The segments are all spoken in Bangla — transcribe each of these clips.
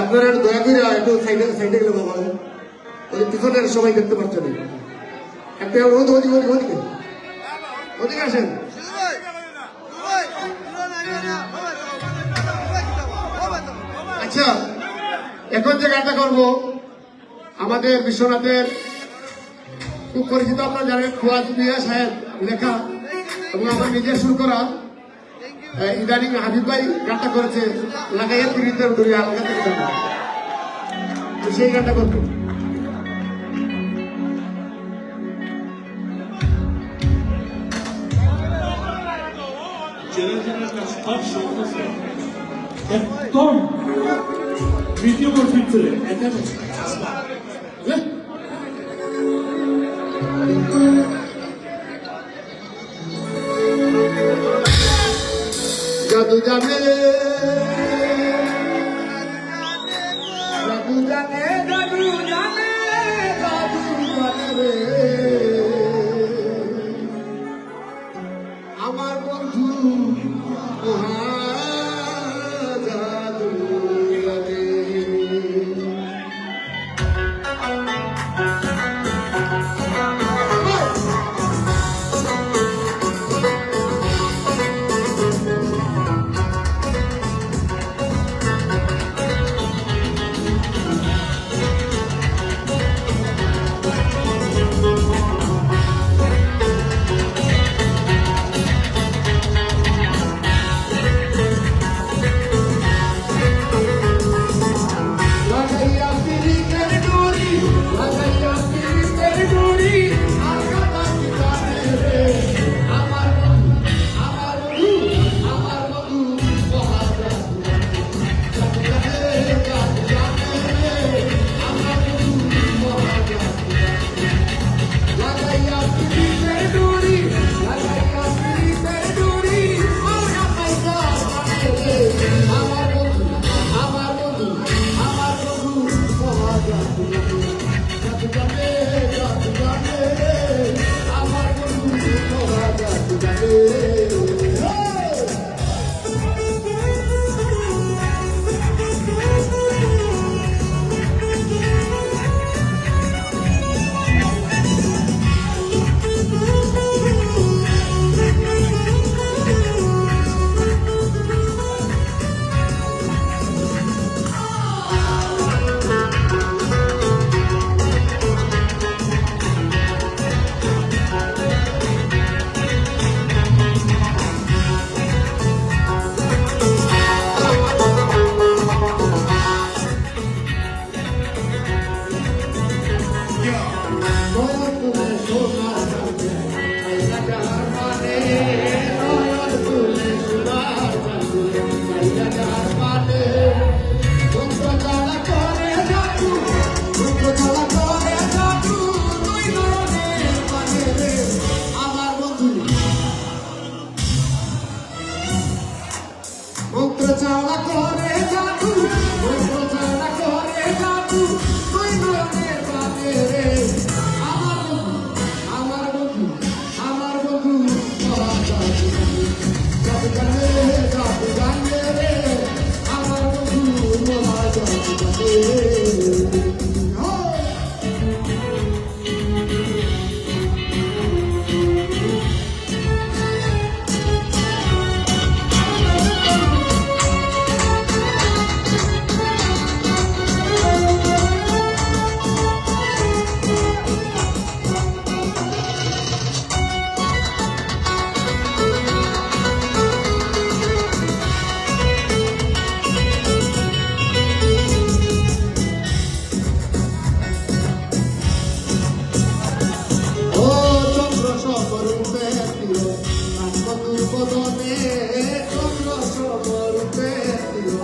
আপনারা দয়া করে একটু সাইডে সাইডে গেলে ভালো হবে। ওই পিছনের সবাই দেখতে পাচ্ছেন একটা ওদিকে আসেন। আচ্ছা, এখন যে গানটা করবো আমাদের বিশ্বনাথের খুব পরিচিত, আপনারা জানেন, খোয়াজ মিয়া সাহেব লেখা এবং আমার নিজে শুরু করা। ইদানিং হাবিব ভাই গানটা করেছে লাগাইয়া তিরিদের ধরে আলাদা সেই গানটা করবো। একদম ভিডিও করছি জাদু জানে জাদু জানে জাদু জানে লাগাইয়া পিরিতের ডুরি, লাগাইয়া পিরিতের ডুরি, আর কাটা পিটানে রে। আমার বন্ধু, আমার বন্ধু, আমার বন্ধু, মহাজাদু। জাদু জানে রে, জাদু জানে রে, আমার বন্ধু মহাজাদু। লাগাইয়া পিরিতের ডুরি, লাগাইয়া পিরিতের ডুরি, আর কাটা পিটানে রে। আমার বন্ধু, আমার বন্ধু, আমার বন্ধু মহাজাদু। জাদু জানে, জাদু জানে রে, আমার বন্ধু মহাজাদু জানে। নয়ন তুলে সোনার চাঁদে, মাইয়া যাহার মানে। নয়ন তুলে সোনার চাঁদে, মাইয়া যাহার মানে। রুদ্র জ্বালা করে জাদু, রুদ্র জ্বালা করে জাদু, দুই নয়নের মানে রে। আমার বন্ধু রুদ্র জ্বালা করে জাদু, রুদ্র জ্বালা করে জাদু, দুই নয়নের মানে রে। আমার বন্ধু, আমার বন্ধু, মহাজাদু। জাদু জানে রে, জাদু জানে রে, আমার বন্ধু মহাজাদু জানে। ও ও চন্দ্র সবরূপে প্রিয়, নামবধূর বদনে। চন্দ্র সবরূপে প্রিয়,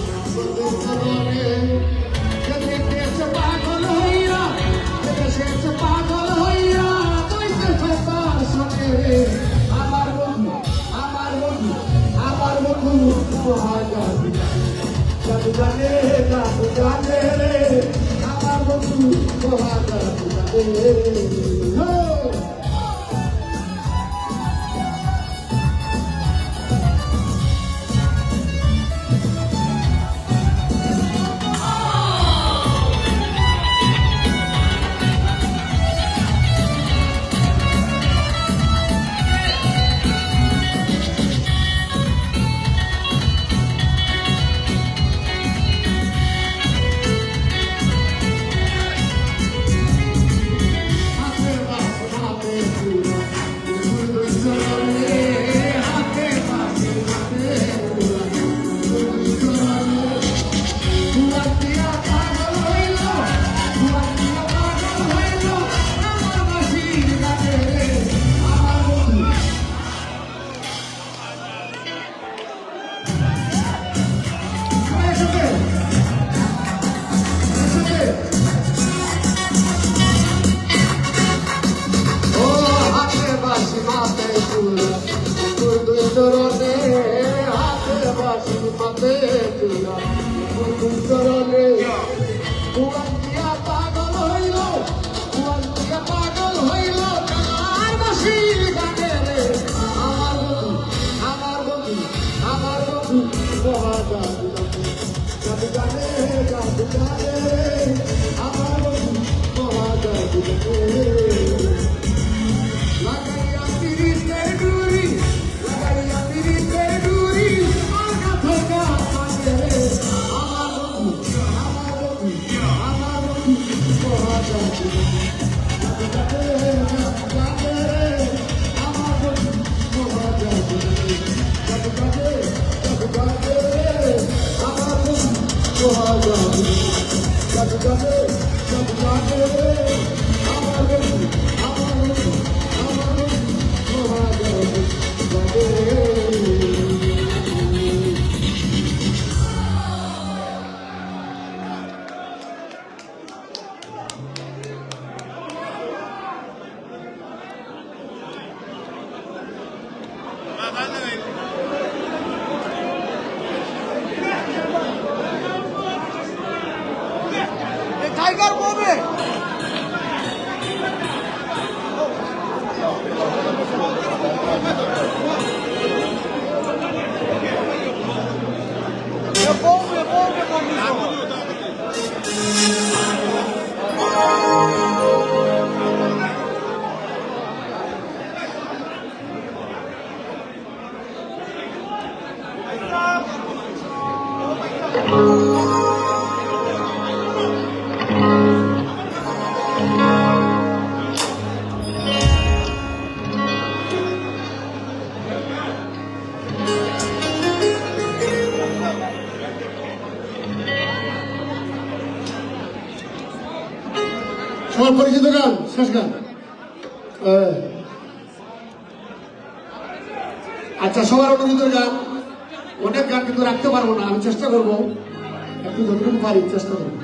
নামবধূর বদনে। সে দেখেছে পাগল হইয়া, দেখেছে পাগল হইয়া, বইতেছে তার সঙ্গে রে। আমার বন্ধু, আমার বন্ধু, আমার বন্ধু মহাজাদু। জাদু জানে, জাদু জানে রে, আমার বন্ধু মহাজাদু জানে। হাতে টাইগার বলবে সবার পরিচিত গান, শেষ গান। আচ্ছা, সবার অনুমোদিত গান। অনেক গান কিন্তু রাখতে পারবো না, আমি চেষ্টা করবো, একটু যতটুকু পারি চেষ্টা করবো।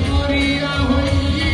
মরিয়া হই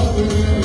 I'm